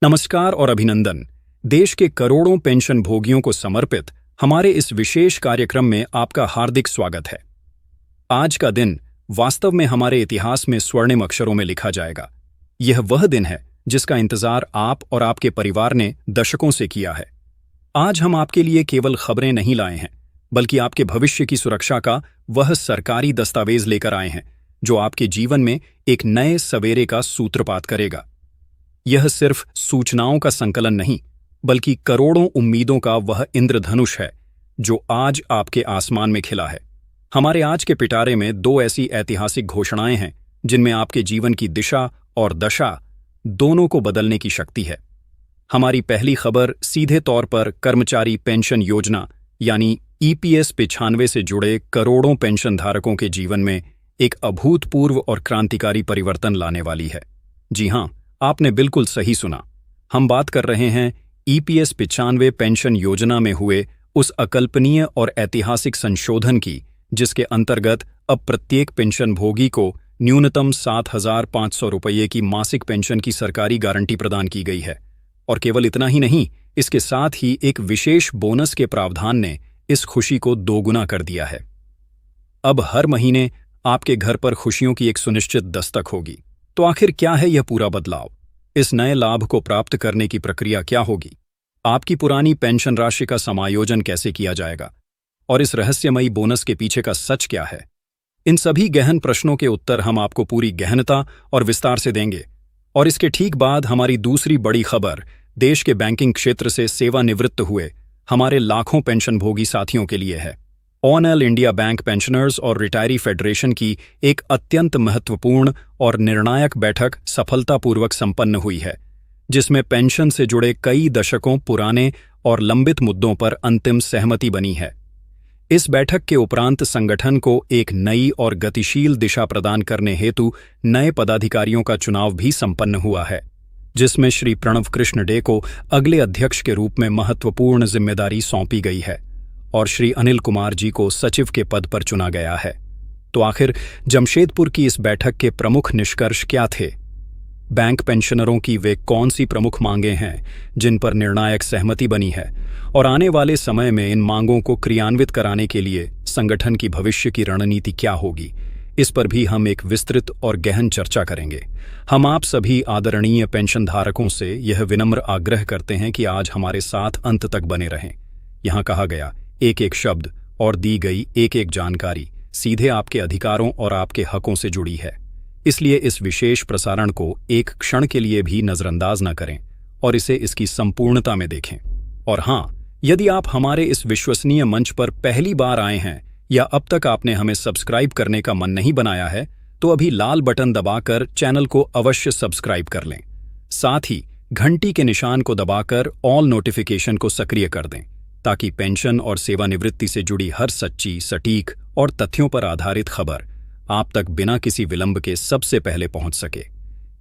नमस्कार और अभिनंदन। देश के करोड़ों पेंशन भोगियों को समर्पित हमारे इस विशेष कार्यक्रम में आपका हार्दिक स्वागत है। आज का दिन वास्तव में हमारे इतिहास में स्वर्णिम अक्षरों में लिखा जाएगा। यह वह दिन है जिसका इंतजार आप और आपके परिवार ने दशकों से किया है। आज हम आपके लिए केवल खबरें नहीं लाए हैं, बल्कि आपके भविष्य की सुरक्षा का वह सरकारी दस्तावेज लेकर आए हैं जो आपके जीवन में एक नए सवेरे का सूत्रपात करेगा। यह सिर्फ सूचनाओं का संकलन नहीं, बल्कि करोड़ों उम्मीदों का वह इंद्रधनुष है जो आज आपके आसमान में खिला है। हमारे आज के पिटारे में दो ऐसी ऐतिहासिक घोषणाएं हैं जिनमें आपके जीवन की दिशा और दशा दोनों को बदलने की शक्ति है। हमारी पहली खबर सीधे तौर पर कर्मचारी पेंशन योजना यानी ईपीएस 95 से जुड़े करोड़ों पेंशन धारकों के जीवन में एक अभूतपूर्व और क्रांतिकारी परिवर्तन लाने वाली है। जी हां, आपने बिल्कुल सही सुना। हम बात कर रहे हैं ईपीएस 95 पेंशन योजना में हुए उस अकल्पनीय और ऐतिहासिक संशोधन की, जिसके अंतर्गत अब प्रत्येक पेंशन भोगी को न्यूनतम 7,500 रुपये की मासिक पेंशन की सरकारी गारंटी प्रदान की गई है। और केवल इतना ही नहीं, इसके साथ ही एक विशेष बोनस के प्रावधान ने इस खुशी को दोगुना कर दिया है। अब हर महीने आपके घर पर खुशियों की एक सुनिश्चित दस्तक होगी। तो आखिर क्या है यह पूरा बदलाव? इस नए लाभ को प्राप्त करने की प्रक्रिया क्या होगी? आपकी पुरानी पेंशन राशि का समायोजन कैसे किया जाएगा? और इस रहस्यमयी बोनस के पीछे का सच क्या है? इन सभी गहन प्रश्नों के उत्तर हम आपको पूरी गहनता और विस्तार से देंगे। और इसके ठीक बाद हमारी दूसरी बड़ी खबर देश के बैंकिंग क्षेत्र से सेवानिवृत्त हुए हमारे लाखों पेंशन भोगी साथियों के लिए है। ऑल इंडिया बैंक पेंशनर्स और रिटायरी फेडरेशन की एक अत्यंत महत्वपूर्ण और निर्णायक बैठक सफलतापूर्वक संपन्न हुई है, जिसमें पेंशन से जुड़े कई दशकों पुराने और लंबित मुद्दों पर अंतिम सहमति बनी है। इस बैठक के उपरांत संगठन को एक नई और गतिशील दिशा प्रदान करने हेतु नए पदाधिकारियों का चुनाव भी संपन्न हुआ है, जिसमें श्री प्रणव कृष्ण डे को अगले अध्यक्ष के रूप में महत्वपूर्ण जिम्मेदारी सौंपी गई है और श्री अनिल कुमार जी को सचिव के पद पर चुना गया है। तो आखिर जमशेदपुर की इस बैठक के प्रमुख निष्कर्ष क्या थे? बैंक पेंशनरों की वे कौन सी प्रमुख मांगें हैं जिन पर निर्णायक सहमति बनी है, और आने वाले समय में इन मांगों को क्रियान्वित कराने के लिए संगठन की भविष्य की रणनीति क्या होगी? इस पर भी हम एक विस्तृत और गहन चर्चा करेंगे। हम आप सभी आदरणीय पेंशन धारकों से यह विनम्र आग्रह करते हैं कि आज हमारे साथ अंत तक बने रहें। यहाँ कहा गया एक एक शब्द और दी गई एक एक जानकारी सीधे आपके अधिकारों और आपके हकों से जुड़ी है। इसलिए इस विशेष प्रसारण को एक क्षण के लिए भी नजरअंदाज न करें और इसे इसकी संपूर्णता में देखें। और हाँ, यदि आप हमारे इस विश्वसनीय मंच पर पहली बार आए हैं या अब तक आपने हमें सब्सक्राइब करने का मन नहीं बनाया है, तो अभी लाल बटन दबाकर चैनल को अवश्य सब्सक्राइब कर लें। साथ ही घंटी के निशान को दबाकर ऑल नोटिफिकेशन को सक्रिय कर दें, ताकि पेंशन और सेवानिवृत्ति से जुड़ी हर सच्ची, सटीक और तथ्यों पर आधारित खबर आप तक बिना किसी विलंब के सबसे पहले पहुंच सके।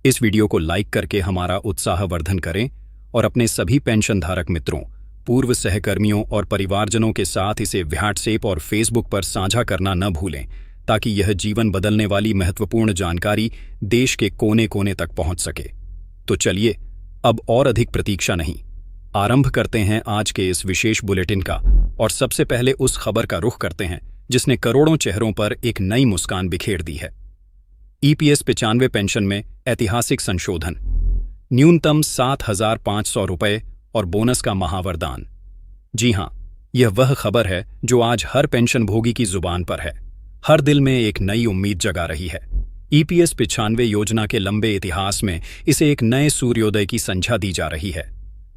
इस वीडियो को लाइक करके हमारा उत्साहवर्धन करें और अपने सभी पेंशन धारक मित्रों, पूर्व सहकर्मियों और परिवारजनों के साथ इसे व्हाट्सएप और फेसबुक पर साझा करना न भूलें, ताकि यह जीवन बदलने वाली महत्वपूर्ण जानकारी देश के कोने कोने तक पहुंच सके। तो चलिए, अब और अधिक प्रतीक्षा नहीं, आरंभ करते हैं आज के इस विशेष बुलेटिन का। और सबसे पहले उस खबर का रुख करते हैं जिसने करोड़ों चेहरों पर एक नई मुस्कान बिखेर दी है। ईपीएस 95 पेंशन में ऐतिहासिक संशोधन, न्यूनतम 7,500 रुपये और बोनस का महावरदान। जी हां, यह वह खबर है जो आज हर पेंशन भोगी की जुबान पर है, हर दिल में एक नई उम्मीद जगा रही है। ईपीएस 95 योजना के लंबे इतिहास में इसे एक नए सूर्योदय की संध्या दी जा रही है।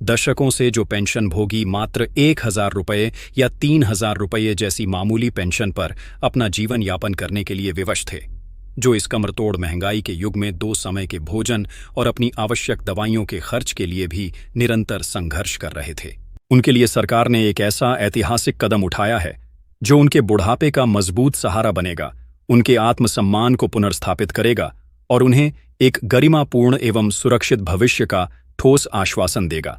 दशकों से जो पेंशन भोगी मात्र 1,000 रुपये या 3,000 रुपये जैसी मामूली पेंशन पर अपना जीवन यापन करने के लिए विवश थे, जो इस कमरतोड़ महंगाई के युग में 2 समय के भोजन और अपनी आवश्यक दवाइयों के खर्च के लिए भी निरंतर संघर्ष कर रहे थे, उनके लिए सरकार ने एक ऐसा ऐतिहासिक कदम उठाया है जो उनके बुढ़ापे का मजबूत सहारा बनेगा, उनके आत्मसम्मान को पुनर्स्थापित करेगा और उन्हें एक गरिमापूर्ण एवं सुरक्षित भविष्य का ठोस आश्वासन देगा।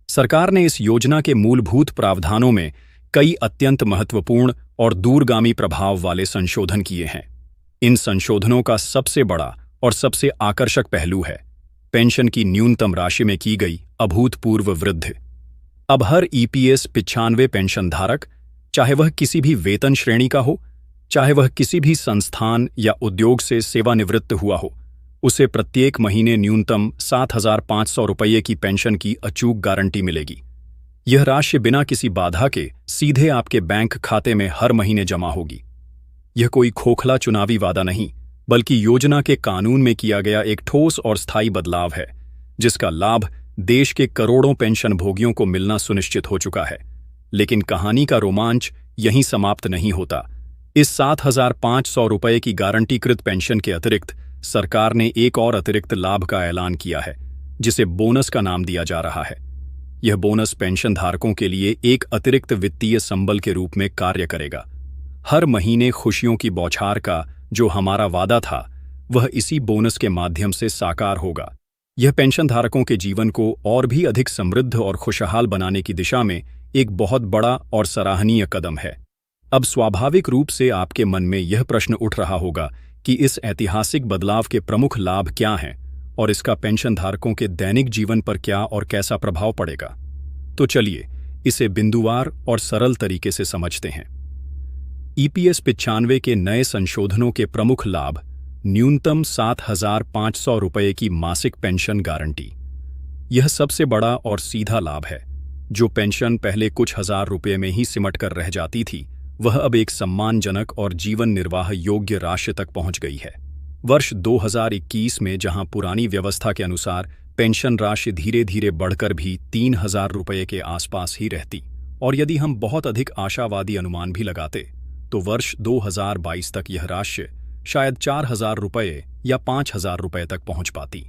सरकार ने इस योजना के मूलभूत प्रावधानों में कई अत्यंत महत्वपूर्ण और दूरगामी प्रभाव वाले संशोधन किए हैं। इन संशोधनों का सबसे बड़ा और सबसे आकर्षक पहलू है पेंशन की न्यूनतम राशि में की गई अभूतपूर्व वृद्धि। अब हर ईपीएस 95 पेंशन धारक, चाहे वह किसी भी वेतन श्रेणी का हो, चाहे वह किसी भी संस्थान या उद्योग से सेवानिवृत्त हुआ हो, उसे प्रत्येक महीने न्यूनतम 7,500 रुपये की पेंशन की अचूक गारंटी मिलेगी। यह राशि बिना किसी बाधा के सीधे आपके बैंक खाते में हर महीने जमा होगी। यह कोई खोखला चुनावी वादा नहीं, बल्कि योजना के कानून में किया गया एक ठोस और स्थायी बदलाव है, जिसका लाभ देश के करोड़ों पेंशन भोगियों को मिलना सुनिश्चित हो चुका है। लेकिन कहानी का रोमांच यहीं समाप्त नहीं होता। इस 7,500 रुपये की गारंटीकृत पेंशन के अतिरिक्त सरकार ने एक और अतिरिक्त लाभ का ऐलान किया है, जिसे बोनस का नाम दिया जा रहा है। यह बोनस पेंशन धारकों के लिए एक अतिरिक्त वित्तीय संबल के रूप में कार्य करेगा। हर महीने खुशियों की बौछार का जो हमारा वादा था, वह इसी बोनस के माध्यम से साकार होगा। यह पेंशन धारकों के जीवन को और भी अधिक समृद्ध और खुशहाल बनाने की दिशा में एक बहुत बड़ा और सराहनीय कदम है। अब स्वाभाविक रूप से आपके मन में यह प्रश्न उठ रहा होगा कि इस ऐतिहासिक बदलाव के प्रमुख लाभ क्या हैं और इसका पेंशन धारकों के दैनिक जीवन पर क्या और कैसा प्रभाव पड़ेगा। तो चलिए इसे बिंदुवार और सरल तरीके से समझते हैं। ईपीएस 95 के नए संशोधनों के प्रमुख लाभ: न्यूनतम 7,500 रुपये की मासिक पेंशन गारंटी। यह सबसे बड़ा और सीधा लाभ है। जो पेंशन पहले कुछ हजार रुपये में ही सिमट कर रह जाती थी, वह अब एक सम्मानजनक और जीवन निर्वाह योग्य राशि तक पहुंच गई है। वर्ष 2021 में जहां पुरानी व्यवस्था के अनुसार पेंशन राशि धीरे धीरे बढ़कर भी 3,000 रुपये के आसपास ही रहती, और यदि हम बहुत अधिक आशावादी अनुमान भी लगाते, तो वर्ष 2022 तक यह राशि शायद 4,000 रुपये या 5,000 रुपये तक पहुंच पाती।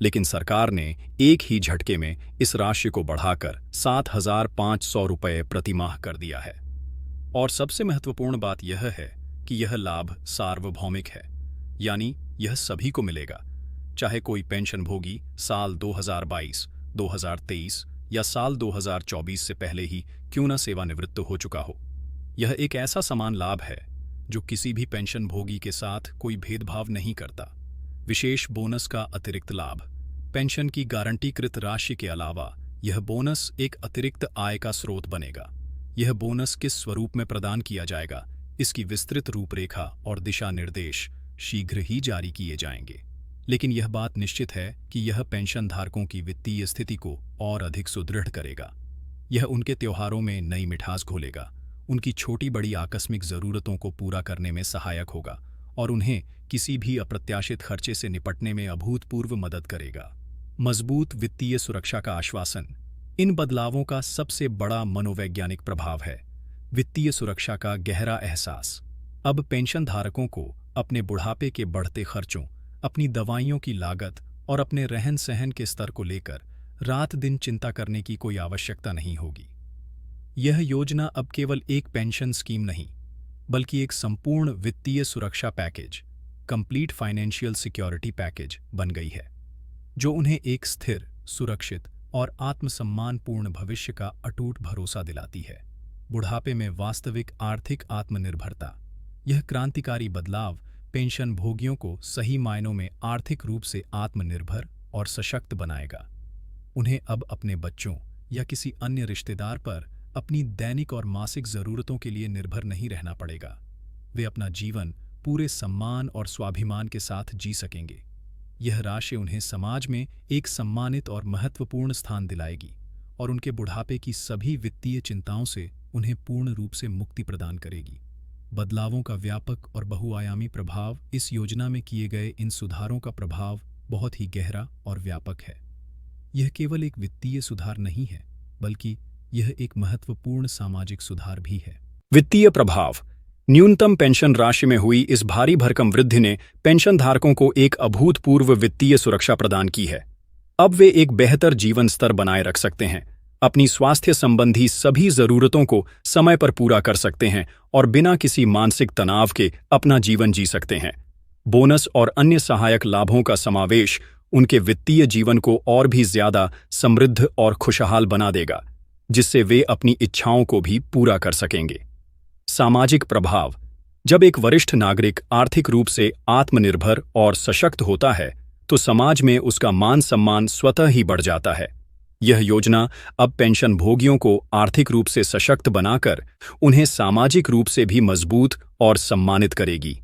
लेकिन सरकार ने एक ही झटके में इस राशि को बढ़ाकर 7,500 रुपये प्रतिमाह कर दिया है। और सबसे महत्वपूर्ण बात यह है कि यह लाभ सार्वभौमिक है, यानी यह सभी को मिलेगा, चाहे कोई पेंशन भोगी साल 2022, 2023 या साल 2024 से पहले ही क्यों न सेवानिवृत्त हो चुका हो। यह एक ऐसा समान लाभ है जो किसी भी पेंशन भोगी के साथ कोई भेदभाव नहीं करता। विशेष बोनस का अतिरिक्त लाभ: पेंशन की गारंटीकृत राशि के अलावा यह बोनस एक अतिरिक्त आय का स्रोत बनेगा। यह बोनस किस स्वरूप में प्रदान किया जाएगा, इसकी विस्तृत रूपरेखा और दिशा निर्देश शीघ्र ही जारी किए जाएंगे। लेकिन यह बात निश्चित है कि यह पेंशन धारकों की वित्तीय स्थिति को और अधिक सुदृढ़ करेगा। यह उनके त्योहारों में नई मिठास घोलेगा, उनकी छोटी बड़ी आकस्मिक जरूरतों को पूरा करने में सहायक होगा और उन्हें किसी भी अप्रत्याशित खर्चे से निपटने में अभूतपूर्व मदद करेगा। मजबूत वित्तीय सुरक्षा का आश्वासन: इन बदलावों का सबसे बड़ा मनोवैज्ञानिक प्रभाव है वित्तीय सुरक्षा का गहरा एहसास। अब पेंशन धारकों को अपने बुढ़ापे के बढ़ते खर्चों, अपनी दवाइयों की लागत और अपने रहन सहन के स्तर को लेकर रात दिन चिंता करने की कोई आवश्यकता नहीं होगी। यह योजना अब केवल एक पेंशन स्कीम नहीं, बल्कि एक संपूर्ण वित्तीय सुरक्षा package, complete financial security package बन गई है, जो उन्हें एक स्थिर, सुरक्षित और आत्मसम्मानपूर्ण भविष्य का अटूट भरोसा दिलाती है। बुढ़ापे में वास्तविक आर्थिक आत्मनिर्भरता: यह क्रांतिकारी बदलाव पेंशन भोगियों को सही मायनों में आर्थिक रूप से आत्मनिर्भर और सशक्त बनाएगा। उन्हें अब अपने बच्चों या किसी अन्य रिश्तेदार पर अपनी दैनिक और मासिक जरूरतों के लिए निर्भर नहीं रहना पड़ेगा। वे अपना जीवन पूरे सम्मान और स्वाभिमान के साथ जी सकेंगे। यह राशि उन्हें समाज में एक सम्मानित और महत्वपूर्ण स्थान दिलाएगी और उनके बुढ़ापे की सभी वित्तीय चिंताओं से उन्हें पूर्ण रूप से मुक्ति प्रदान करेगी। बदलावों का व्यापक और बहुआयामी प्रभाव: इस योजना में किए गए इन सुधारों का प्रभाव बहुत ही गहरा और व्यापक है। यह केवल एक वित्तीय सुधार नहीं है, बल्कि यह एक महत्वपूर्ण सामाजिक सुधार भी है। वित्तीय प्रभाव: न्यूनतम पेंशन राशि में हुई इस भारी भरकम वृद्धि ने पेंशन धारकों को एक अभूतपूर्व वित्तीय सुरक्षा प्रदान की है। अब वे एक बेहतर जीवन स्तर बनाए रख सकते हैं, अपनी स्वास्थ्य संबंधी सभी जरूरतों को समय पर पूरा कर सकते हैं और बिना किसी मानसिक तनाव के अपना जीवन जी सकते हैं। बोनस और अन्य सहायक लाभों का समावेश उनके वित्तीय जीवन को और भी ज्यादा समृद्ध और खुशहाल बना देगा, जिससे वे अपनी इच्छाओं को भी पूरा कर सकेंगे। सामाजिक प्रभाव: जब एक वरिष्ठ नागरिक आर्थिक रूप से आत्मनिर्भर और सशक्त होता है, तो समाज में उसका मान सम्मान स्वतः ही बढ़ जाता है। यह योजना अब पेंशन भोगियों को आर्थिक रूप से सशक्त बनाकर उन्हें सामाजिक रूप से भी मजबूत और सम्मानित करेगी।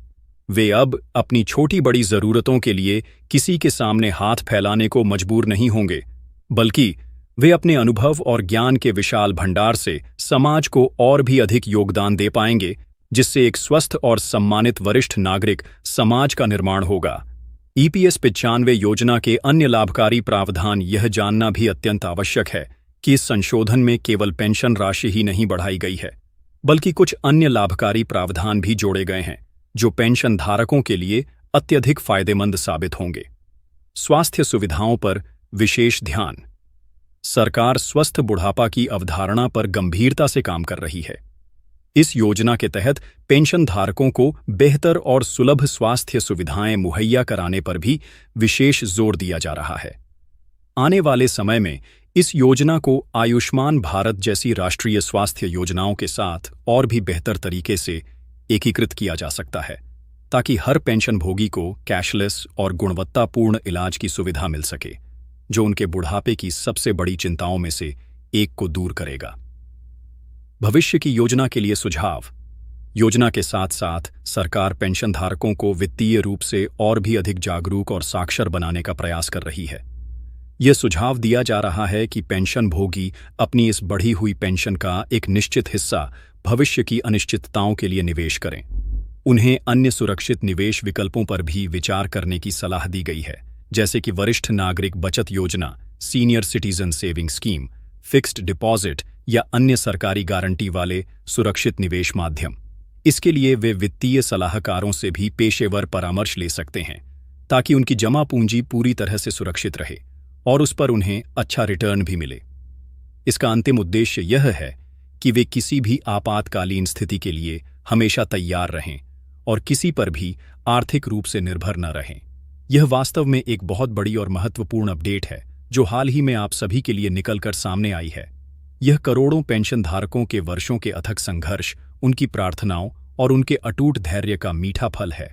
वे अब अपनी छोटी बड़ी जरूरतों के लिए किसी के सामने हाथ फैलाने को मजबूर नहीं होंगे, बल्कि वे अपने अनुभव और ज्ञान के विशाल भंडार से समाज को और भी अधिक योगदान दे पाएंगे, जिससे एक स्वस्थ और सम्मानित वरिष्ठ नागरिक समाज का निर्माण होगा। EPS 95 योजना के अन्य लाभकारी प्रावधान यह जानना भी अत्यंत आवश्यक है कि इस संशोधन में केवल पेंशन राशि ही नहीं बढ़ाई गई है, बल्कि कुछ अन्य लाभकारी प्रावधान भी जोड़े गए हैं, जो पेंशन धारकों के लिए अत्यधिक फायदेमंद साबित होंगे। स्वास्थ्य सुविधाओं पर विशेष ध्यान। सरकार स्वस्थ बुढ़ापा की अवधारणा पर गंभीरता से काम कर रही है। इस योजना के तहत पेंशन धारकों को बेहतर और सुलभ स्वास्थ्य सुविधाएं मुहैया कराने पर भी विशेष जोर दिया जा रहा है। आने वाले समय में इस योजना को आयुष्मान भारत जैसी राष्ट्रीय स्वास्थ्य योजनाओं के साथ और भी बेहतर तरीके से एकीकृत किया जा सकता है, ताकि हर पेंशनभोगी को कैशलेस और गुणवत्तापूर्ण इलाज की सुविधा मिल सके, जो उनके बुढ़ापे की सबसे बड़ी चिंताओं में से एक को दूर करेगा। भविष्य की योजना के लिए सुझाव। योजना के साथ साथ सरकार पेंशनधारकों को वित्तीय रूप से और भी अधिक जागरूक और साक्षर बनाने का प्रयास कर रही है। यह सुझाव दिया जा रहा है कि पेंशनभोगी अपनी इस बढ़ी हुई पेंशन का एक निश्चित हिस्सा भविष्य की अनिश्चितताओं के लिए निवेश करें। उन्हें अन्य सुरक्षित निवेश विकल्पों पर भी विचार करने की सलाह दी गई है, जैसे कि वरिष्ठ नागरिक बचत योजना, senior citizen saving scheme, fixed deposit या अन्य सरकारी गारंटी वाले सुरक्षित निवेश माध्यम। इसके लिए वे वित्तीय सलाहकारों से भी पेशेवर परामर्श ले सकते हैं, ताकि उनकी जमा पूंजी पूरी तरह से सुरक्षित रहे और उस पर उन्हें अच्छा रिटर्न भी मिले। इसका अंतिम उद्देश्य यह है कि वे किसी भी आपातकालीन स्थिति के लिए हमेशा तैयार रहें और किसी पर भी आर्थिक रूप से निर्भर न रहें। यह वास्तव में एक बहुत बड़ी और महत्वपूर्ण अपडेट है, जो हाल ही में आप सभी के लिए निकलकर सामने आई है। यह करोड़ों पेंशनधारकों के वर्षों के अथक संघर्ष, उनकी प्रार्थनाओं और उनके अटूट धैर्य का मीठा फल है।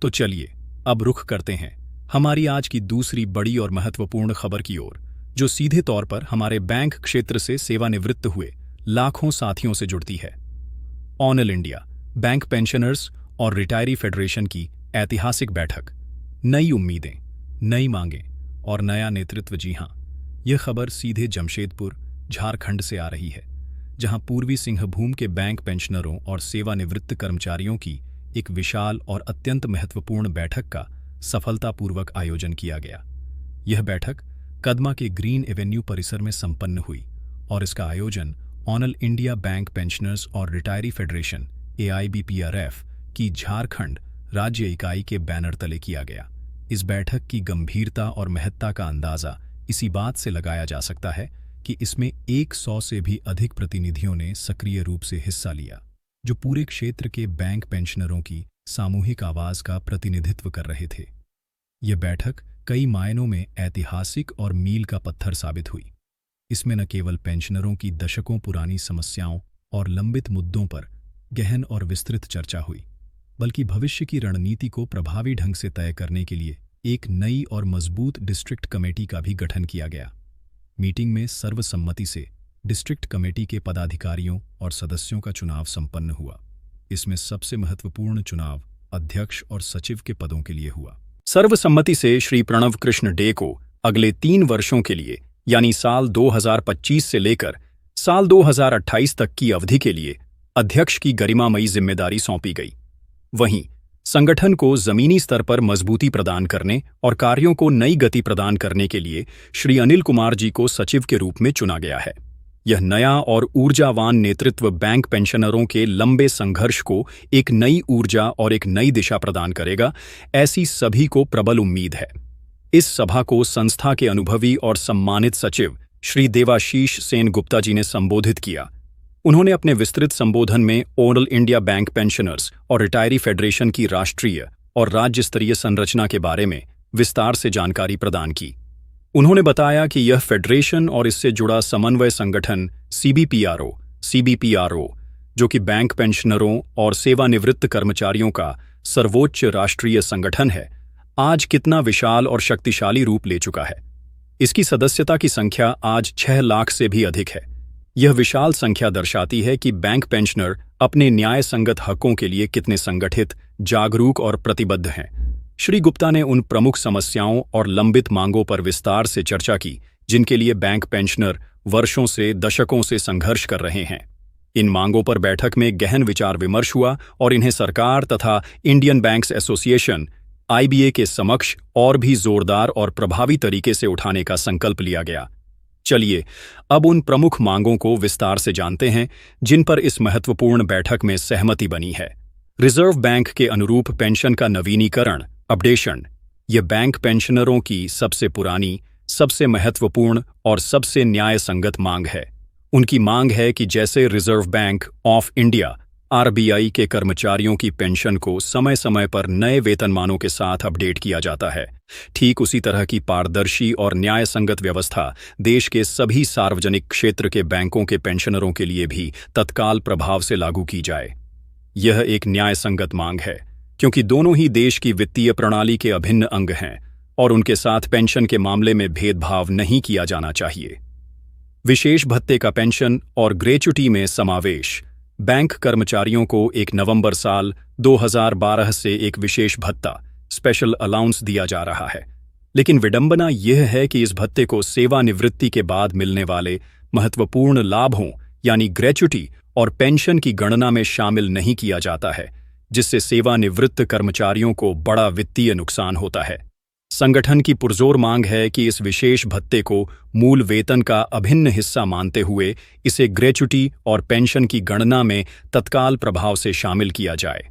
तो चलिए अब रुख करते हैं हमारी आज की दूसरी बड़ी और महत्वपूर्ण खबर की ओर, जो सीधे तौर पर हमारे बैंक क्षेत्र से सेवानिवृत्त हुए लाखों साथियों से जुड़ती है। ऑल इंडिया बैंक पेंशनर्स और रिटायरी फेडरेशन की ऐतिहासिक बैठक। नई उम्मीदें, नई मांगें और नया नेतृत्व। जी हां, यह खबर सीधे जमशेदपुर, झारखंड से आ रही है, जहां पूर्वी सिंहभूम के बैंक पेंशनरों और सेवानिवृत्त कर्मचारियों की एक विशाल और अत्यंत महत्वपूर्ण बैठक का सफलतापूर्वक आयोजन किया गया। यह बैठक कदमा के ग्रीन एवेन्यू परिसर में संपन्न हुई और इसका आयोजन ऑल इंडिया बैंक पेंशनर्स और रिटायरी फेडरेशन AIBPRF की झारखंड राज्य इकाई के बैनर तले किया गया। इस बैठक की गंभीरता और महत्ता का अंदाजा इसी बात से लगाया जा सकता है कि इसमें 100 से भी अधिक प्रतिनिधियों ने सक्रिय रूप से हिस्सा लिया, जो पूरे क्षेत्र के बैंक पेंशनरों की सामूहिक आवाज का प्रतिनिधित्व कर रहे थे। यह बैठक कई मायनों में ऐतिहासिक और मील का पत्थर साबित हुई। इसमें न केवल पेंशनरों की दशकों पुरानी समस्याओं और लंबित मुद्दों पर गहन और विस्तृत चर्चा हुई, बल्कि भविष्य की रणनीति को प्रभावी ढंग से तय करने के लिए एक नई और मजबूत डिस्ट्रिक्ट कमेटी का भी गठन किया गया। मीटिंग में सर्वसम्मति से डिस्ट्रिक्ट कमेटी के पदाधिकारियों और सदस्यों का चुनाव संपन्न हुआ। इसमें सबसे महत्वपूर्ण चुनाव अध्यक्ष और सचिव के पदों के लिए हुआ। सर्वसम्मति से श्री प्रणव कृष्ण डे को अगले 3 वर्षों के लिए, यानी साल 2025 से लेकर साल 2028 तक की अवधि के लिए अध्यक्ष की गरिमामयी जिम्मेदारी सौंपी गई। वहीं संगठन को जमीनी स्तर पर मजबूती प्रदान करने और कार्यों को नई गति प्रदान करने के लिए श्री अनिल कुमार जी को सचिव के रूप में चुना गया है। यह नया और ऊर्जावान नेतृत्व बैंक पेंशनरों के लंबे संघर्ष को एक नई ऊर्जा और एक नई दिशा प्रदान करेगा, ऐसी सभी को प्रबल उम्मीद है। इस सभा को संस्था के अनुभवी और सम्मानित सचिव श्री देवाशीष सेन गुप्ता जी ने संबोधित किया। उन्होंने अपने विस्तृत संबोधन में ऑल इंडिया बैंक पेंशनर्स और रिटायरी फेडरेशन की राष्ट्रीय और राज्य स्तरीय संरचना के बारे में विस्तार से जानकारी प्रदान की। उन्होंने बताया कि यह फेडरेशन और इससे जुड़ा समन्वय संगठन CBPRO, जो कि बैंक पेंशनरों और सेवानिवृत्त कर्मचारियों का सर्वोच्च राष्ट्रीय संगठन है, आज कितना विशाल और शक्तिशाली रूप ले चुका है। इसकी सदस्यता की संख्या आज 6 लाख से भी अधिक है। यह विशाल संख्या दर्शाती है कि बैंक पेंशनर अपने न्याय संगत हकों के लिए कितने संगठित, जागरूक और प्रतिबद्ध हैं। श्री गुप्ता ने उन प्रमुख समस्याओं और लंबित मांगों पर विस्तार से चर्चा की जिनके लिए बैंक पेंशनर वर्षों से, दशकों से संघर्ष कर रहे हैं। इन मांगों पर बैठक में गहन विचार विमर्श हुआ और इन्हें सरकार तथा इंडियन बैंक्स एसोसिएशन IBA के समक्ष और भी जोरदार और प्रभावी तरीके से उठाने का संकल्प लिया गया। चलिए अब उन प्रमुख मांगों को विस्तार से जानते हैं जिन पर इस महत्वपूर्ण बैठक में सहमति बनी है। रिजर्व बैंक के अनुरूप पेंशन का नवीनीकरण, अपडेशन। यह बैंक पेंशनरों की सबसे पुरानी, सबसे महत्वपूर्ण और सबसे न्याय संगत मांग है। उनकी मांग है कि जैसे reserve bank of India RBI के कर्मचारियों की पेंशन को समय समय पर नए वेतनमानों के साथ अपडेट किया जाता है, ठीक उसी तरह की पारदर्शी और न्याय संगत व्यवस्था देश के सभी सार्वजनिक क्षेत्र के बैंकों के पेंशनरों के लिए भी तत्काल प्रभाव से लागू की जाए। यह एक न्याय संगत मांग है क्योंकि दोनों ही देश की वित्तीय प्रणाली के अभिन्न अंग हैं और उनके साथ पेंशन के मामले में भेदभाव नहीं किया जाना चाहिए। विशेष भत्ते का पेंशन और ग्रेच्युटी में समावेश। बैंक कर्मचारियों को 1 नवंबर साल 2012 से एक विशेष भत्ता, स्पेशल अलाउंस दिया जा रहा है, लेकिन विडंबना यह है कि इस भत्ते को सेवानिवृत्ति के बाद मिलने वाले महत्वपूर्ण लाभों यानी ग्रेच्युटी और पेंशन की गणना में शामिल नहीं किया जाता है, जिससे सेवानिवृत्त कर्मचारियों को बड़ा वित्तीय नुकसान होता है। संगठन की पुरजोर मांग है कि इस विशेष भत्ते को मूल वेतन का अभिन्न हिस्सा मानते हुए इसे ग्रेच्युटी और पेंशन की गणना में तत्काल प्रभाव से शामिल किया जाए।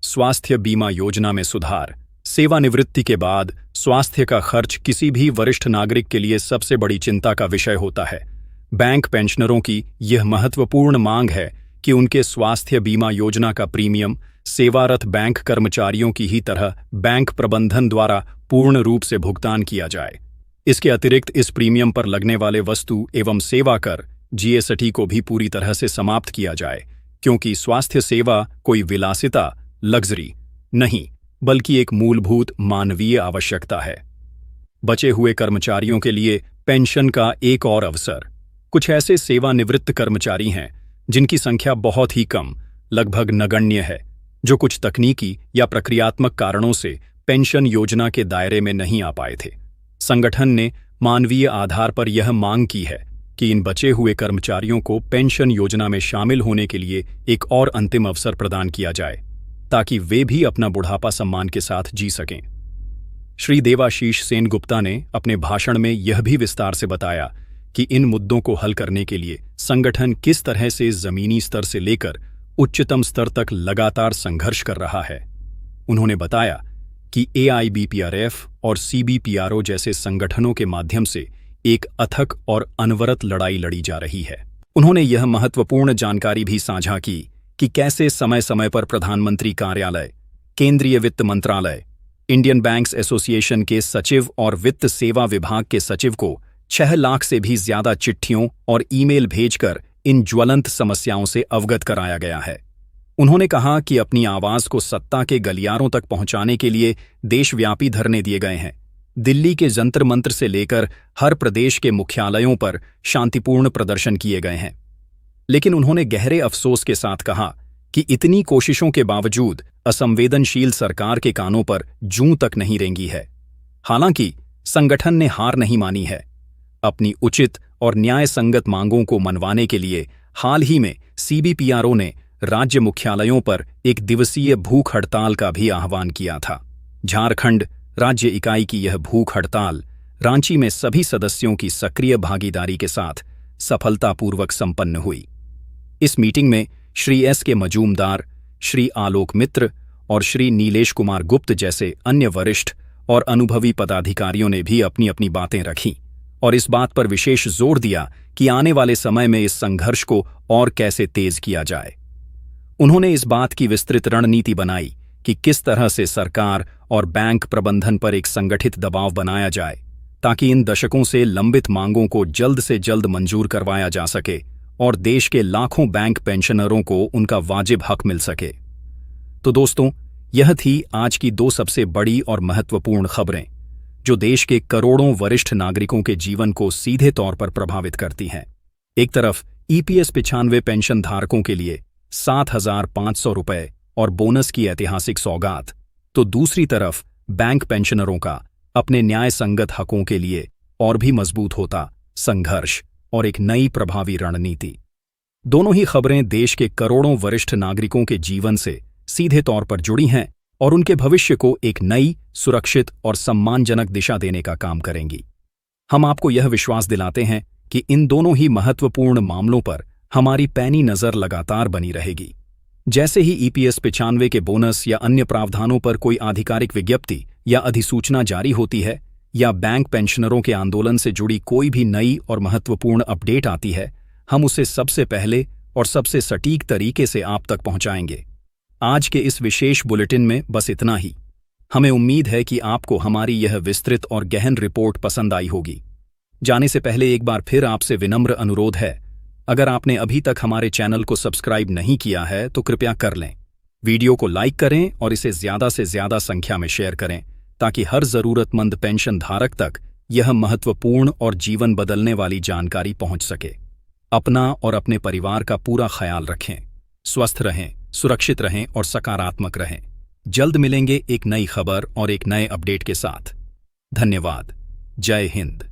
स्वास्थ्य बीमा योजना में सुधार। सेवानिवृत्ति के बाद स्वास्थ्य का खर्च किसी भी वरिष्ठ नागरिक के लिए सबसे बड़ी चिंता का विषय होता है। बैंक पेंशनरों की यह महत्वपूर्ण मांग है कि उनके स्वास्थ्य बीमा योजना का प्रीमियम सेवारत बैंक कर्मचारियों की ही तरह बैंक प्रबंधन द्वारा पूर्ण रूप से भुगतान किया जाए। इसके अतिरिक्त इस प्रीमियम पर लगने वाले वस्तु एवं सेवा कर GST को भी पूरी तरह से समाप्त किया जाए, क्योंकि स्वास्थ्य सेवा कोई विलासिता, लग्जरी नहीं, बल्कि एक मूलभूत मानवीय आवश्यकता है। बचे हुए कर्मचारियों के लिए पेंशन का एक और अवसर। कुछ ऐसे सेवानिवृत्त कर्मचारी हैं जिनकी संख्या बहुत ही कम, लगभग नगण्य है, जो कुछ तकनीकी या प्रक्रियात्मक कारणों से पेंशन योजना के दायरे में नहीं आ पाए थे। संगठन ने मानवीय आधार पर यह मांग की है कि इन बचे हुए कर्मचारियों को पेंशन योजना में शामिल होने के लिए एक और अंतिम अवसर प्रदान किया जाए, ताकि वे भी अपना बुढ़ापा सम्मान के साथ जी सकें। श्री देवाशीष सेन गुप्ता ने अपने भाषण में यह भी विस्तार से बताया कि इन मुद्दों को हल करने के लिए संगठन किस तरह से जमीनी स्तर से लेकर उच्चतम स्तर तक लगातार संघर्ष कर रहा है। उन्होंने बताया कि AIBPRF और CBPRO जैसे संगठनों के माध्यम से एक अथक और अनवरत लड़ाई लड़ी जा रही है। उन्होंने यह महत्वपूर्ण जानकारी भी साझा की कि कैसे समय समय पर प्रधानमंत्री कार्यालय, केंद्रीय वित्त मंत्रालय, इंडियन बैंक्स एसोसिएशन के सचिव और वित्त सेवा विभाग के सचिव को 6 लाख से भी ज्यादा चिट्ठियों और ईमेल भेजकर इन ज्वलंत समस्याओं से अवगत कराया गया है। उन्होंने कहा कि अपनी आवाज को सत्ता के गलियारों तक पहुंचाने के लिए देशव्यापी धरने दिए गए हैं। दिल्ली के जंतर मंतर से लेकर हर प्रदेश के मुख्यालयों पर शांतिपूर्ण प्रदर्शन किए गए हैं, लेकिन उन्होंने गहरे अफसोस के साथ कहा कि इतनी कोशिशों के बावजूद असंवेदनशील सरकार के कानों पर जूं तक नहीं रेंगी है। हालांकि संगठन ने हार नहीं मानी है। अपनी उचित और न्याय संगत मांगों को मनवाने के लिए हाल ही में CBPRO ने राज्य मुख्यालयों पर 1 दिवसीय भूख हड़ताल का भी आह्वान किया था। झारखंड राज्य इकाई की यह भूख हड़ताल रांची में सभी सदस्यों की सक्रिय भागीदारी के साथ सफलतापूर्वक संपन्न हुई। इस मीटिंग में श्री SK मजूमदार, श्री आलोक मित्र और श्री नीलेश कुमार गुप्त जैसे अन्य वरिष्ठ और अनुभवी पदाधिकारियों ने भी अपनी अपनी बातें रखीं और इस बात पर विशेष जोर दिया कि आने वाले समय में इस संघर्ष को और कैसे तेज किया जाए। उन्होंने इस बात की विस्तृत रणनीति बनाई कि किस तरह से सरकार और बैंक प्रबंधन पर एक संगठित दबाव बनाया जाए ताकि इन दशकों से लंबित मांगों को जल्द से जल्द मंजूर करवाया जा सके और देश के लाखों बैंक पेंशनरों को उनका वाजिब हक मिल सके। तो दोस्तों, यह थी आज की 2 सबसे बड़ी और महत्वपूर्ण खबरें जो देश के करोड़ों वरिष्ठ नागरिकों के जीवन को सीधे तौर पर प्रभावित करती हैं। एक तरफ ईपीएस 95 पेंशन धारकों के लिए 7,500 रुपए और बोनस की ऐतिहासिक सौगात, तो दूसरी तरफ बैंक पेंशनरों का अपने न्याय संगत हकों के लिए और भी मजबूत होता संघर्ष और एक नई प्रभावी रणनीति। दोनों ही खबरें देश के करोड़ों वरिष्ठ नागरिकों के जीवन से सीधे तौर पर जुड़ी हैं और उनके भविष्य को एक नई, सुरक्षित और सम्मानजनक दिशा देने का काम करेंगी। हम आपको यह विश्वास दिलाते हैं कि इन दोनों ही महत्वपूर्ण मामलों पर हमारी पैनी नजर लगातार बनी रहेगी। जैसे ही ईपीएस 95 के बोनस या अन्य प्रावधानों पर कोई आधिकारिक विज्ञप्ति या अधिसूचना जारी होती है या बैंक पेंशनरों के आंदोलन से जुड़ी कोई भी नई और महत्वपूर्ण अपडेट आती है, हम उसे सबसे पहले और सबसे सटीक तरीके से आप तक पहुंचाएंगे। आज के इस विशेष बुलेटिन में बस इतना ही। हमें उम्मीद है कि आपको हमारी यह विस्तृत और गहन रिपोर्ट पसंद आई होगी। जाने से पहले एक बार फिर आपसे विनम्र अनुरोध है, अगर आपने अभी तक हमारे चैनल को सब्सक्राइब नहीं किया है तो कृपया कर लें। वीडियो को लाइक करें और इसे ज़्यादा से ज़्यादा संख्या में शेयर करें ताकि हर ज़रूरतमंद पेंशन धारक तक यह महत्वपूर्ण और जीवन बदलने वाली जानकारी पहुंच सके। अपना और अपने परिवार का पूरा ख्याल रखें। स्वस्थ रहें, सुरक्षित रहें और सकारात्मक रहें। जल्द मिलेंगे एक नई खबर और एक नए अपडेट के साथ। धन्यवाद। जय हिंद।